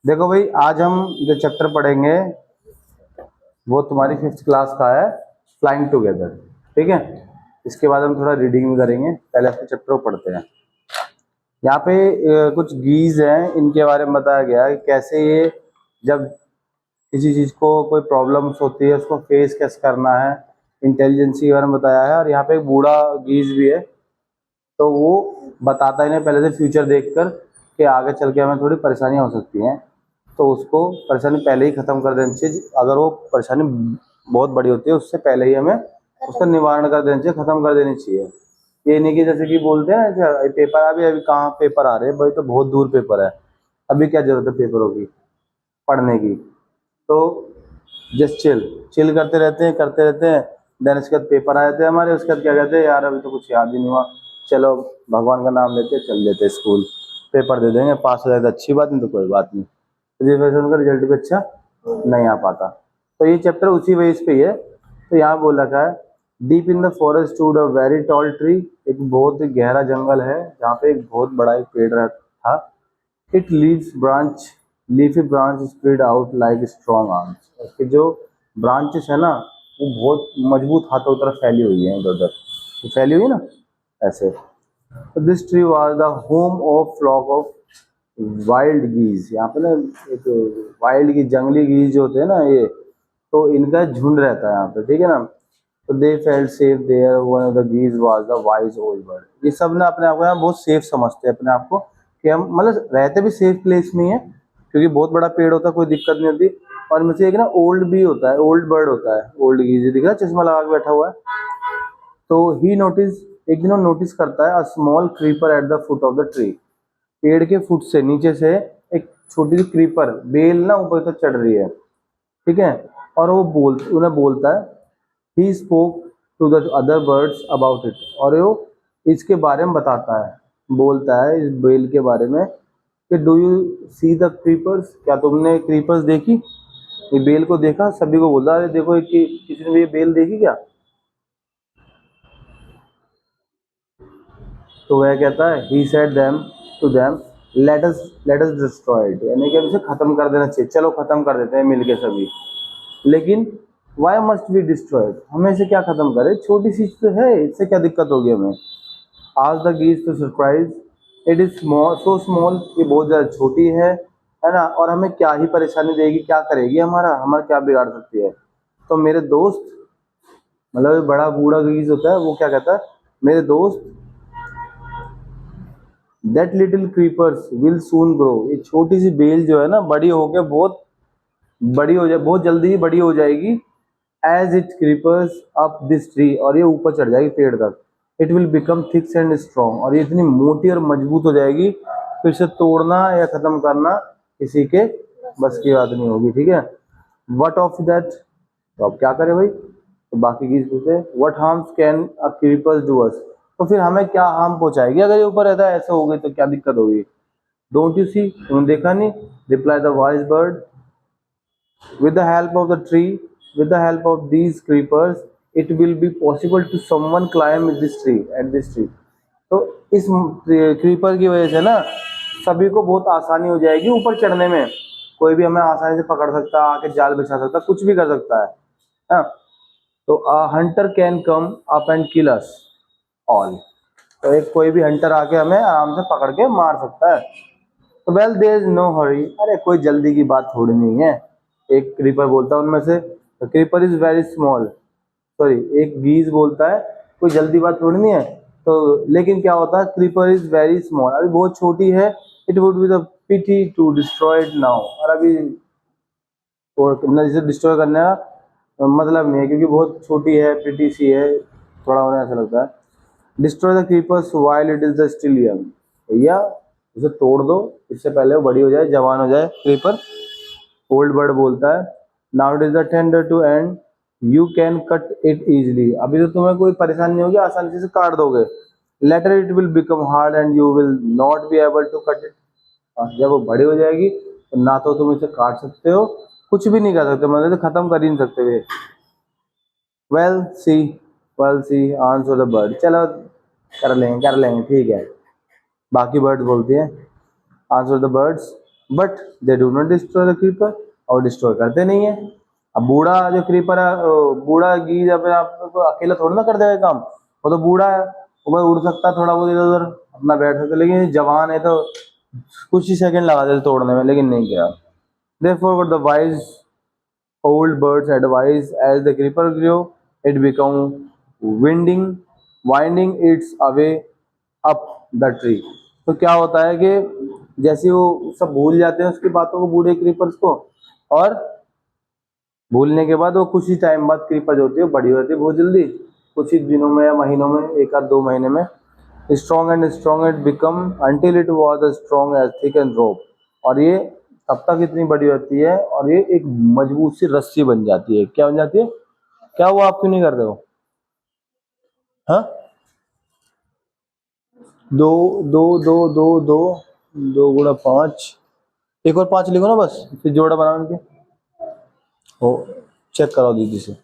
देखो भाई, आज हम जो चैप्टर पढ़ेंगे वो तुम्हारी 5th क्लास का है, फ्लाइंग टुगेदर। ठीक है, इसके बाद हम थोड़ा रीडिंग भी करेंगे। पहले इसके चैप्टर को पढ़ते हैं। यहाँ पे कुछ गीज हैं, इनके बारे में बताया गया है कि कैसे ये जब किसी चीज़ को कोई प्रॉब्लम्स होती है उसको फेस कैसे करना है, इंटेलिजेंसी के बारे में बताया है। और यहाँ पे एक बूढ़ा गीज भी है, तो वो बताता है इन्हें पहले से फ्यूचर देखकर कि आगे चल के हमें थोड़ी परेशानियाँ हो सकती हैं, तो उसको परेशानी पहले ही ख़त्म कर देनी चाहिए। अगर वो परेशानी बहुत बड़ी होती है उससे पहले ही हमें उसका निवारण कर देना चाहिए, ख़त्म कर देनी चाहिए। ये नहीं कि जैसे कि बोलते हैं ना, पेपर अभी अभी कहाँ पेपर आ रहे हैं भाई, तो बहुत दूर पेपर है, अभी क्या जरूरत है पेपरों की पढ़ने की। तो जस्ट चिल चिल करते रहते हैं। देन उसके बाद पेपर आ जाते हैं हमारे। उसके बाद क्या कहते हैं, यार अभी तो कुछ याद ही नहीं हुआ, चलो भगवान का नाम लेते चल लेते स्कूल, पेपर दे देंगे, पास हो जाए तो अच्छी बात, नहीं तो कोई बात नहीं। तो वैसे उनका रिजल्ट भी अच्छा नहीं आ पाता। तो ये चैप्टर उसी बेस पे ही है। तो यहाँ बोल रखा है, deep in the forest stood a very tall tree. एक बहुत ही गहरा जंगल है जहाँ पे एक बहुत बड़ा एक पेड़ था। It leafy branch spread out like strong arms. उसके जो ब्रांचेस है ना, वो बहुत मजबूत हाथों की तरफ फैली हुई है, इधर उधर तो फैली हुई है ना, ऐसे। तो this tree was the home of flock of wild geese. यहाँ पे ना एक वाइल्ड की जंगली गीज जो होते हैं ना, ये तो इनका झुंड रहता है यहाँ पे, ठीक है ना। तो they felt safe there, one of the geese was the wise old bird. ये सब ना अपने आप को यहाँ बहुत सेफ समझते हैं अपने आप को, कि हम मतलब रहते भी सेफ प्लेस में ही है, क्योंकि बहुत बड़ा पेड़ होता है, कोई दिक्कत नहीं होती। और इनमें से एक ना ओल्ड भी होता है, ओल्ड बर्ड होता है, ओल्ड गीज दिख रहा है, चश्मा लगा के बैठा हुआ है। तो ही नोटिस, एक दिन वो नोटिस करता है, a small creeper at the foot of the tree. पेड़ के फुट से नीचे से एक छोटी सी क्रीपर बेल ना ऊपर तक चढ़ रही है, ठीक है। और वो उन्हें बोलता है, he spoke to the other birds about it. और वो इसके बारे में बताता है, बोलता है इस बेल के बारे में कि do you see the creepers, क्या तुमने क्रीपर्स देखी, ये बेल को देखा। सभी को बोलता है, देखो किसी ने ये बेल देखी क्या। तो वह कहता है, he said them to them, let us destroy it, यानी कि इसे खत्म कर देना चाहिए, चलो खत्म कर देते हैं मिलके सभी। लेकिन वाई मस्ट बी डिस्ट्रॉयड, हमें इसे क्या खत्म करे, छोटी सी तो है, इससे क्या दिक्कत होगी हमें। आज the geese to surprise, it is small so small, ये बहुत ज़्यादा छोटी है ना, और हमें क्या ही परेशानी देगी, क्या करेगी हमारा, हमारा क्या बिगाड़ सकती है। तो मेरे दोस्त, मतलब बड़ा बूढ़ा गीज होता है, वो क्या कहता है, मेरे दोस्त, that little creepers will soon grow, ये छोटी सी बेल जो है ना, बड़ी होके बहुत बड़ी हो जाए, बहुत जल्दी ही बड़ी हो जाएगी। As it creepers up this tree, और ये ऊपर चढ़ जाएगी पेड़ तक। It will become thicks and strong, और ये इतनी मोटी और मजबूत हो जाएगी, तो इसे तोड़ना या खत्म करना किसी के बस की बात नहीं होगी, ठीक है। वट ऑफ दैट, तो अब क्या करें भाई। तो बाकी की पूछे, what harms can a creepers do us, तो फिर हमें क्या हार्म पहुंचाएगी अगर ये ऊपर रहता है, ऐसे हो गई तो क्या दिक्कत होगी। डोंट यू सी, तुमने देखा नहीं, reply the wise bird, with the help of the tree, with the help of these creepers, it will be possible to someone climb this tree at this tree। तो इस creeper की वजह से ना सभी को बहुत आसानी हो जाएगी ऊपर चढ़ने में। कोई भी हमें आसानी से पकड़ सकता है, आके जाल बिछा सकता है, कुछ भी कर सकता है हाँ। तो Hunter can come up and kill us all, तो एक कोई भी हंटर आके हमें आराम से पकड़ के मार सकता है। तो well there is no hurry, अरे कोई जल्दी की बात थोड़ी नहीं है। एक क्रीपर बोलता है उनमें से, creeper is very small, sorry एक गीज बोलता है, कोई जल्दी बात थोड़ी नहीं है। तो लेकिन क्या होता है, क्रीपर इज वेरी स्मॉल, अभी बहुत छोटी है। It would be the pity to destroy it now, और अभी इसे डिस्ट्रॉय करने का मतलब नहीं है, क्योंकि बहुत छोटी है, पिटी सी है, थोड़ा होने ऐसा लगता है। Destroy the creepers while it is the still young, भैया उसे तोड़ दो, इससे पहले वो बड़ी हो जाए, जवान हो जाए क्रीपर। ओल्ड बर्ड बोलता है, now it is the tender to end, you can cut it easily, अभी तो तुम्हें कोई परेशानी नहीं होगी, आसानी से इसे काट दोगे। Later it will become hard and you will not be able to cut it, जब वो बड़ी हो जाएगी तो ना तो तुम इसे काट सकते हो, कुछ भी नहीं कर सकते, मतलब इसे खत्म कर ही नहीं सकते। Well see, well see answer the bird, चलो कर लेंगे ठीक है। बाकी बर्ड्स बोलती हैं, answer the birds, but they do not destroy the creeper, और डिस्ट्रॉय करते नहीं है। अब बूढ़ा जो क्रीपर है, बूढ़ा गीज अपने आप को अकेला थोड़ा ना कर देगा काम, वो तो बूढ़ा है, वो उड़ सकता है थोड़ा बहुत इधर उधर, अपना बैठ सकता है, लेकिन ये जवान है तो कुछ ही सेकंड लगा देते तोड़ने में, लेकिन नहीं किया। Therefore, the wise old birds advise as the creeper grew, it became winding its way up the tree। तो क्या होता है कि जैसे वो सब भूल जाते हैं उसकी बातों को, बूढ़े क्रीपर्स को, और भूलने के बाद वो कुछ ही टाइम बाद क्रीपर जो होती है बड़ी होती है बहुत जल्दी, कुछ ही दिनों में या महीनों में, एक आध 2 महीने में, strong and strong it become until it was as strong as thick and rope। और ये तब तक इतनी बड़ी होती है और ये एक मजबूत सी रस्सी बन जाती है। क्या बन जाती है? क्या वो आप क्यों नहीं कर रहे हो? हाँ, दो दो दो दो दो, 2 गुणा 5, एक और 5 लिखो ना बस, फिर जोड़ा बनाओ इनके। ओ, चेक कराओ दीदी से।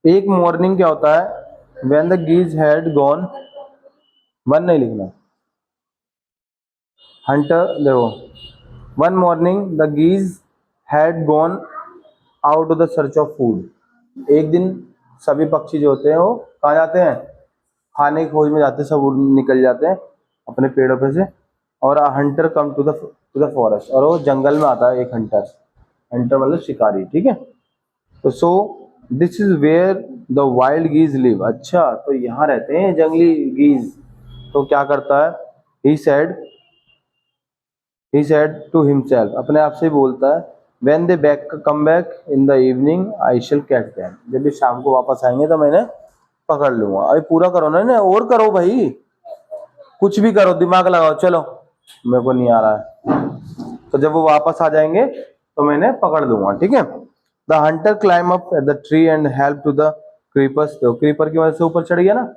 एक मॉर्निंग क्या होता है, when the geese had gone, 1 नहीं लिखना, हंटर देखो, one morning the geese had gone out to the search of food. एक दिन सभी पक्षी जो होते हैं वो कहाँ जाते हैं? खाने की खोज में जाते हैं, सब निकल जाते हैं अपने पेड़ों पे से। और hunter come to the forest, और वो जंगल में आता है एक हंटर, हंटर मतलब शिकारी, ठीक है। तो so this is where the wild geese live. अच्छा, तो यहाँ रहते हैं जंगली गीज। तो क्या करता है, ही सेड टू हिमसेल्फ, अपने आप से बोलता है, when they back come back in the evening I shall catch them, जब भी शाम को वापस आएंगे तो मैंने पकड़ लूंगा। अभी पूरा करो ना इन्हें, और करो भाई, कुछ भी करो, दिमाग लगाओ, चलो, मेरे को नहीं आ रहा है। तो जब वो वापस आ जाएंगे तो मैंने पकड़ लूंगा, ठीक है। The hunter climb up at the tree and help to the creepers. तो क्रीपर की वजह से ऊपर चढ़ गया ना,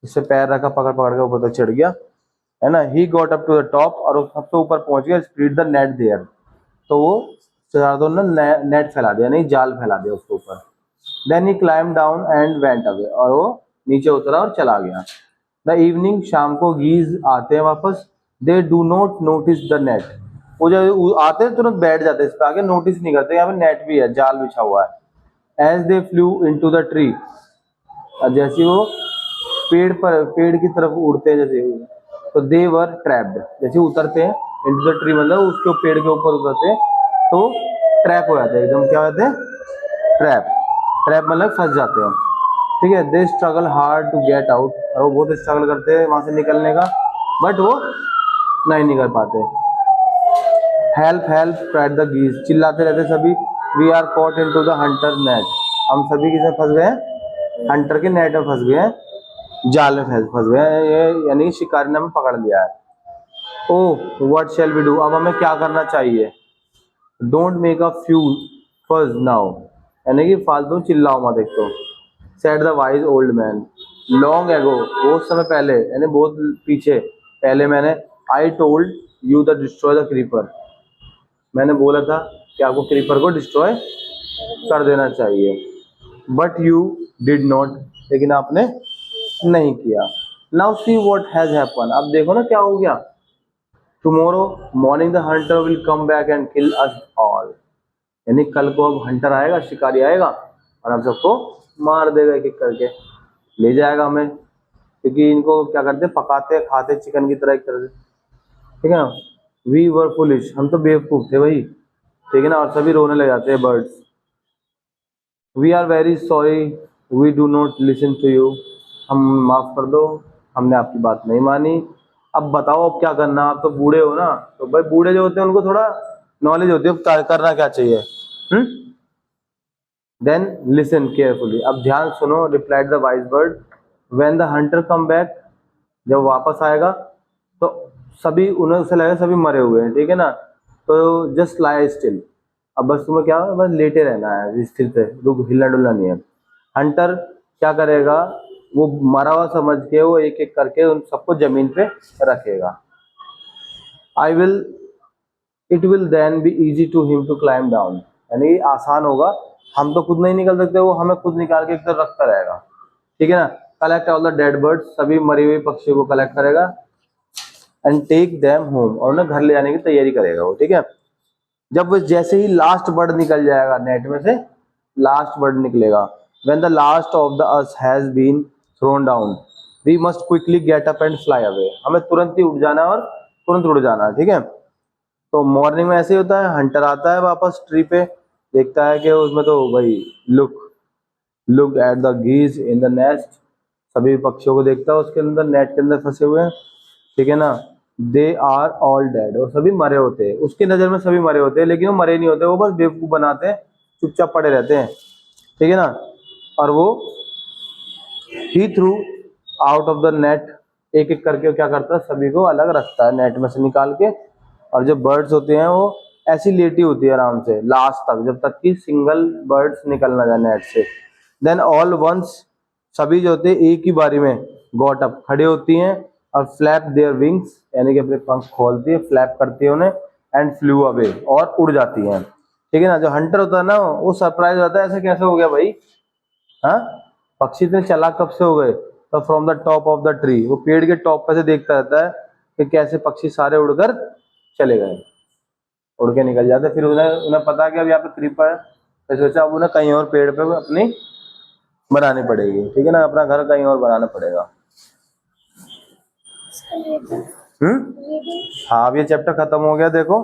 इससे पैर रखा, पकड़ पकड़ के ऊपर तक चढ़ गया, है ना। He got up to the top, और वो सबसे ऊपर पहुंच गया, स्प्रेड द नेट देयर। तो वो चारों ने नेट फैला दिया, नहीं जाल फैला दिया उसके ऊपर। Then he climb down and went away, और वो नीचे उतरा और चला गया। द इवनिंग, शाम को गीज आते हैं वापस, दे do not notice the net. वो जब आते हैं तुरंत बैठ जाते हैं इस पे आगे, नोटिस नहीं करते यहाँ पे नेट भी है, जाल बिछा हुआ है। As they flew into the tree, जैसे वो पेड़ की तरफ उड़ते हैं जैसे, तो दे वर ट्रैप्ड, जैसे उतरते हैं इनटू द ट्री मतलब उसके पेड़ के ऊपर उतरते हैं तो ट्रैप हो जाते हैं एकदम। क्या होते हैं? ट्रैप। ट्रैप मतलब फंस जाते हैं, ठीक है। They struggle hard to get out, और वो बहुत स्ट्रगल करते हैं वहां से निकलने का, बट वो नहीं निकल पाते। Help help cried the geese, चिल्लाते रहते सभी। We are caught into the hunter net, हम सभी किसे फंस गए हैं? हंटर के नेट में फंस गए हैं, जाल में फंस गए हैं, ये यानी शिकारी ने हमें पकड़ लिया है। Oh what shall we do, अब हमें क्या करना चाहिए? Don't make a few fuss now, यानी कि फालतू चिल्लाओ मत एक तो। Said the wise old man, long ago, बहुत समय पहले, यानी बहुत पीछे, पहले मैंने, I told you the destroy the creeper, मैंने बोला था कि आपको क्रीपर को डिस्ट्रॉय कर देना चाहिए, बट यू डिड नॉट, लेकिन आपने नहीं किया। Now see what has happen, अब देखो ना क्या हो गया। Tomorrow morning the Hunter will come back and kill us all, यानी कल को अब हंटर आएगा, शिकारी आएगा और हम सबको मार देगा, एक एक करके ले जाएगा हमें, क्योंकि इनको क्या करते हैं, पकाते हैं, खाते चिकन की तरह एक तरह से, ठीक है ना। वी वर फुलिश, हम तो बेवकूफ थे भाई, ठीक है ना। और सभी रोने लग जाते हैं birds. We are very sorry we do not listen to you, हम माफ कर दो, हमने आपकी बात नहीं मानी। अब बताओ अब क्या करना, आप तो बूढ़े हो ना, तो भाई बूढ़े जो होते हैं उनको थोड़ा नॉलेज होती है करना क्या चाहिए। देन लिसन केयरफुली, अब ध्यान सुनो। Replied the wise bird, when the Hunter come back, जब वापस आएगा तो सभी, उन्हें उसे लगेगा सभी मरे हुए हैं, ठीक है ना। तो जस्ट लाई स्टिल, अब बस तुम्हें क्या, बस लेटे रहना है स्थिर से, रुक, हिलना डुलना नहीं है। हंटर क्या करेगा, वो मरा हुआ समझ के वो एक एक करके उन सबको जमीन पे रखेगा। I will it will then be easy to him to climb down, यानी आसान होगा, हम तो खुद नहीं निकल सकते, वो हमें खुद निकाल के एक तरफ रखता रहेगा, ठीक है ना। Collect all the dead birds, सभी मरी हुई पक्षियों को कलेक्ट करेगा, एंड टेक देम होम, और उन्हें घर ले जाने की तैयारी करेगा वो, ठीक है। जब वो जैसे ही लास्ट बर्ड निकल जाएगा नेट में से, लास्ट बर्ड निकलेगा, when the last of the us has been thrown down we must quickly get up and fly away, हमें तुरंत ही उठ जाना है और तुरंत उड़ जाना है, ठीक है। तो मॉर्निंग में ऐसे ही होता है, हंटर आता है वापस ट्री पे, देखता है कि उसमें तो भाई look at the geese in the nest, सभी पक्षियों को देखता है उसके अंदर, नेट के अंदर फंसे हुए हैं, ठीक है ना। दे आर ऑल डेड, और सभी मरे होते हैं, उसकी नजर में सभी मरे होते हैं, लेकिन वो मरे नहीं होते, वो बस बेवकूफ बनाते हैं, चुपचाप पड़े रहते हैं, ठीक है ना। और वो ही through out of the net, एक एक करके क्या करता है, सभी को अलग रखता है नेट में से निकाल के। और जो बर्ड्स होते हैं वो ऐसी लेटी होती है आराम से लास्ट तक, जब तक कि सिंगल बर्ड्स निकल ना जाए नेट से। देन ऑल वंस, सभी जो होते हैं एक ही बारी में गॉट अप, खड़े होती हैं, और फ्लैप देयर विंग्स, यानी कि अपने पंख खोलती है, फ्लैप करती है उन्हें, एंड फ्लू अवे, और उड़ जाती हैं, ठीक है ना। जो हंटर होता है ना वो सरप्राइज होता है, ऐसे कैसे हो गया भाई, हाँ पक्षी इतने चालाक कब से हो गए। तो from the top of the tree, वो पेड़ के टॉप पे से देखता रहता है कि कैसे पक्षी सारे उड़कर चले गए, उड़ के निकल जाते। फिर उन्हें उन्हें पता कि अब यहाँ पे कृपा है, तो सोचा अब उन्हें कहीं और पेड़ पे अपनी बनानी पड़ेगी, ठीक है ना, अपना घर कहीं और बनाना पड़ेगा। हाँ अब ये चैप्टर खत्म हो गया देखो।